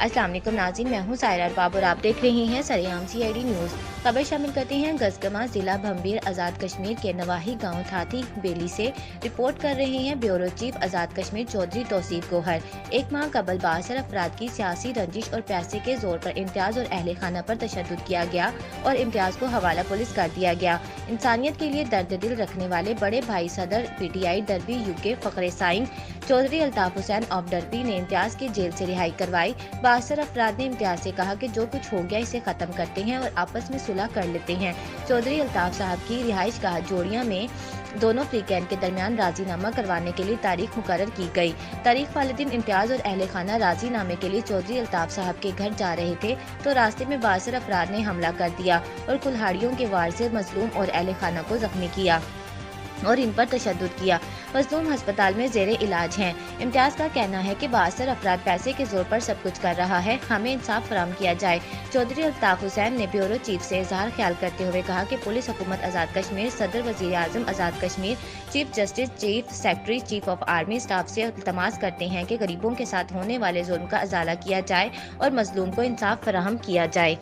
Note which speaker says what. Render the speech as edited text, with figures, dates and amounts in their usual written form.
Speaker 1: अस्सलाम वालेकुम नाज़रीन, मैं हूँ सायरा अरबाब और आप देख रहे हैं सरेआम CID न्यूज़। खबर शामिल करते हैं गजगमा जिला भंबीर आज़ाद कश्मीर के नवाही गांव थाती बेली से रिपोर्ट कर रहे हैं ब्यूरो चीफ आज़ाद कश्मीर चौधरी तौसीफ गोहर। एक माह कबल बासर अफराद की सियासी रंजिश और पैसे के जोर पर इम्तियाज और अहले खाना पर तशद्दुद किया गया और इम्तियाज को हवाला पुलिस कर दिया गया। इंसानियत के लिए दर्द दिल रखने वाले बड़े भाई सदर PTI डरबी UK फखरे साइन चौधरी अल्ताफ हुसैन ऑफ डरबी ने इम्तियाज की जेल से रिहाई करवाई। बासर अफराद ने इम्तियाज से कहा कि जो कुछ हो गया इसे खत्म करते हैं और आपस में सुलह कर लेते हैं। चौधरी अल्ताफ साहब की रिहाइश गाह जोड़िया में दोनों फ्रीकैंड के दरमियान राजीनामा करवाने के लिए तारीख मुकर्रर की गई। तारीख वाले दिन इम्तियाज और अहले खाना राजीनामे के लिए चौधरी अल्ताफ साहब के घर जा रहे थे तो रास्ते में बासर अफराद ने हमला कर दिया और कुल्हाड़ियों के वार से मजलूम और अहले खाना को जख्मी किया और इन पर तशद्दुद किया। मजलूम अस्पताल में जेरे इलाज हैं। इम्तियाज का कहना है कि बासर अफराद पैसे के जोर पर सब कुछ कर रहा है, हमें इंसाफ फराहम किया जाए। चौधरी अल्ताफ हुसैन ने ब्यूरो चीफ से इजहार ख्याल करते हुए कहा कि पुलिस हुकूमत आज़ाद कश्मीर, सदर वज़ीर आज़म Azad Kashmir, chief justice, chief secretary, chief of army staff से इल्तमास करते हैं कि गरीबों के साथ होने वाले जुल्म का अजाला किया जाए और मजलूम को इंसाफ फराहम किया जाए।